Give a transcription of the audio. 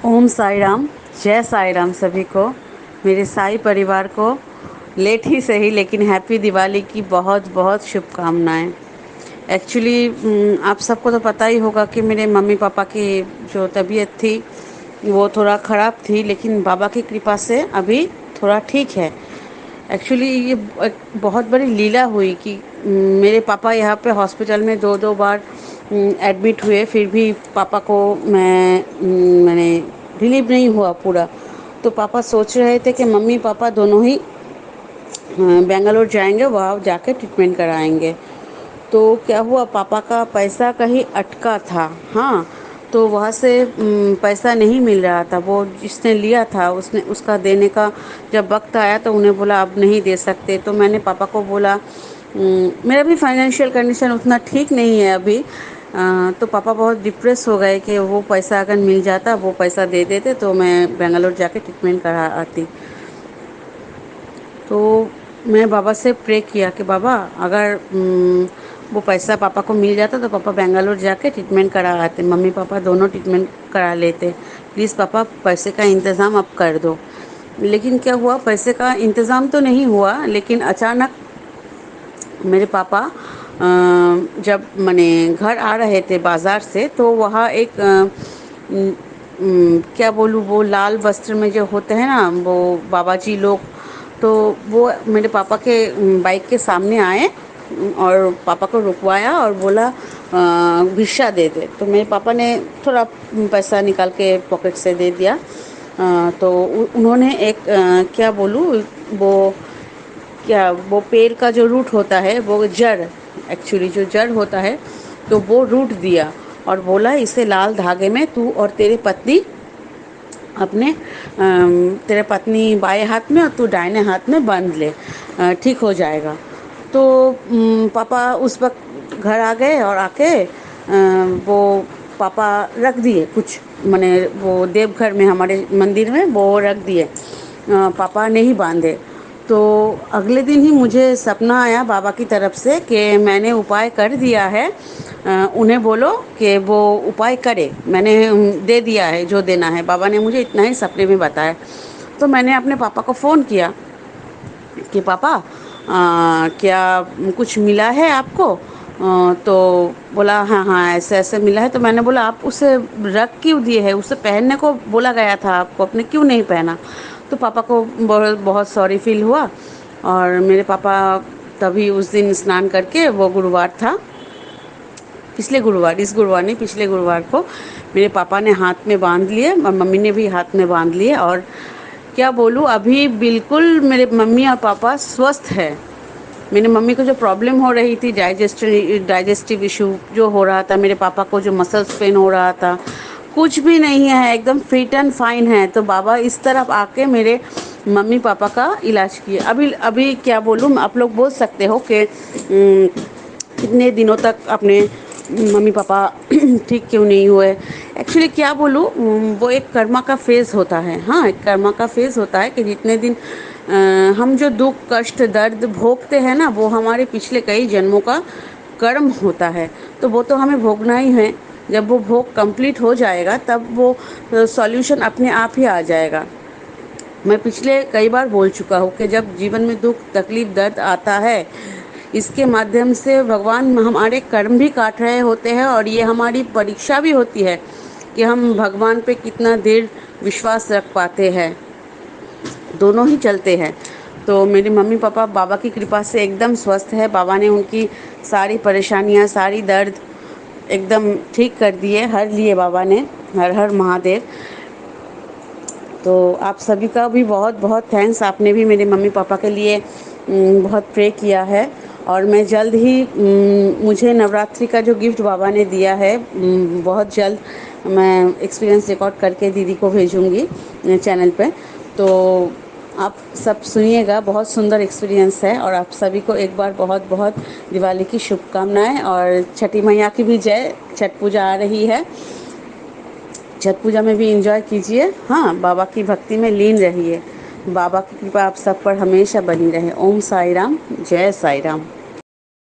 ओम साई राम। जय साई राम सभी को, मेरे साई परिवार को लेट ही सही लेकिन हैप्पी दिवाली की बहुत बहुत शुभकामनाएं। एक्चुअली आप सबको तो पता ही होगा कि मेरे मम्मी पापा की जो तबीयत थी वो थोड़ा ख़राब थी, लेकिन बाबा की कृपा से अभी थोड़ा ठीक है। एक्चुअली ये एक बहुत बड़ी लीला हुई कि मेरे पापा यहाँ पे हॉस्पिटल में दो दो बार एडमिट हुए, फिर भी पापा को मैंने रिलीव नहीं हुआ पूरा। तो पापा सोच रहे थे कि मम्मी पापा दोनों ही बेंगलोर जाएंगे, वहाँ जाके ट्रीटमेंट कराएंगे। तो क्या हुआ, पापा का पैसा कहीं अटका था। हाँ, तो वहाँ से पैसा नहीं मिल रहा था। वो जिसने लिया था उसने उसका देने का जब वक्त आया तो उन्हें बोला अब नहीं दे सकते। तो मैंने पापा को बोला मेरा भी फाइनेंशियल कंडीशन उतना ठीक नहीं है अभी। तो पापा बहुत डिप्रेस हो गए कि वो पैसा अगर मिल जाता, वो पैसा दे देते तो मैं बेंगलोर जाके ट्रीटमेंट करा आती। तो मैं बाबा से प्रे किया कि बाबा अगर वो पैसा पापा को मिल जाता तो पापा बेंगलोर जाके ट्रीटमेंट करा आते, मम्मी पापा दोनों ट्रीटमेंट करा लेते। प्लीज़ पापा पैसे का इंतज़ाम अब कर दो। लेकिन क्या हुआ, पैसे का इंतज़ाम तो नहीं हुआ, लेकिन अचानक मेरे पापा जब मैंने घर आ रहे थे बाज़ार से, तो वहाँ एक क्या बोलूँ, वो लाल वस्त्र में जो होते हैं ना वो बाबा जी लोग, तो वो मेरे पापा के बाइक के सामने आए और पापा को रुकवाया और बोला भिक्षा दे दे। तो मेरे पापा ने थोड़ा पैसा निकाल के पॉकेट से दे दिया। तो उन्होंने एक क्या बोलूँ, वो पेड़ का जो रूट होता है, वो जड़, एक्चुअली जो जड़ होता है, तो वो रूट दिया और बोला इसे लाल धागे में तू और तेरे पत्नी अपने तेरे पत्नी बाएं हाथ में और तू दाहिने हाथ में बांध ले, ठीक हो जाएगा। तो पापा उस वक्त घर आ गए और आके वो पापा रख दिए कुछ, माने वो देवघर में हमारे मंदिर में वो रख दिए, पापा नहीं बांधे। तो अगले दिन ही मुझे सपना आया बाबा की तरफ से कि मैंने उपाय कर दिया है, उन्हें बोलो कि वो उपाय करे, मैंने दे दिया है जो देना है। बाबा ने मुझे इतना ही सपने में बताया। तो मैंने अपने पापा को फ़ोन किया कि पापा क्या कुछ मिला है आपको? तो बोला हाँ हाँ ऐसे ऐसे मिला है। तो मैंने बोला आप उसे रख क्यों दिए है, उसे पहनने को बोला गया था आपको, आपने क्यों नहीं पहना? तो पापा को बहुत बहुत सॉरी फील हुआ। और मेरे पापा तभी उस दिन स्नान करके, वो गुरुवार था, पिछले गुरुवार, इस गुरुवार नहीं पिछले गुरुवार को मेरे पापा ने हाथ में बांध लिए और मम्मी ने भी हाथ में बांध लिए। और क्या बोलूँ, अभी बिल्कुल मेरे मम्मी और पापा स्वस्थ है। मेरी मम्मी को जो प्रॉब्लम हो रही थी, डाइजेस्टिव इशू जो हो रहा था, मेरे पापा को जो मसल्स पेन हो रहा था, कुछ भी नहीं है, एकदम फिट एंड फाइन है। तो बाबा इस तरफ आके मेरे मम्मी पापा का इलाज किए। अभी अभी क्या बोलूँ, आप लोग बोल सकते हो कि कितने दिनों तक अपने मम्मी पापा ठीक क्यों नहीं हुए। एक्चुअली क्या बोलूँ, वो एक कर्मा का फेज़ होता है। हाँ, एक कर्मा का फेज़ होता है कि जितने दिन हम जो दुख कष्ट दर्द भोगते हैं ना, वो हमारे पिछले कई जन्मों का कर्म होता है। तो वो तो हमें भोगना ही है। जब वो भोग कंप्लीट हो जाएगा तब वो सॉल्यूशन अपने आप ही आ जाएगा। मैं पिछले कई बार बोल चुका हूँ कि जब जीवन में दुख तकलीफ दर्द आता है, इसके माध्यम से भगवान हमारे कर्म भी काट रहे होते हैं और ये हमारी परीक्षा भी होती है कि हम भगवान पे कितना देर विश्वास रख पाते हैं। दोनों ही चलते हैं। तो मेरे मम्मी पापा बाबा की कृपा से एकदम स्वस्थ है। बाबा ने उनकी सारी परेशानियां, सारी दर्द एकदम ठीक कर दिए, हर लिए बाबा ने। हर हर महादेव। तो आप सभी का भी बहुत बहुत थैंक्स, आपने भी मेरे मम्मी पापा के लिए बहुत प्रे किया है। और मैं जल्द ही मुझे नवरात्रि का जो गिफ्ट बाबा ने दिया है, बहुत जल्द मैं एक्सपीरियंस रिकॉर्ड करके दीदी को भेजूंगी चैनल पे। तो आप सब सुनिएगा, बहुत सुंदर एक्सपीरियंस है। और आप सभी को एक बार बहुत बहुत दिवाली की शुभकामनाएं और छठी मैया की भी जय। छठ पूजा आ रही है, छठ पूजा में भी एंजॉय कीजिए। हाँ, बाबा की भक्ति में लीन रहिए। बाबा की कृपा आप सब पर हमेशा बनी रहे। ओम साई राम, जय साई राम।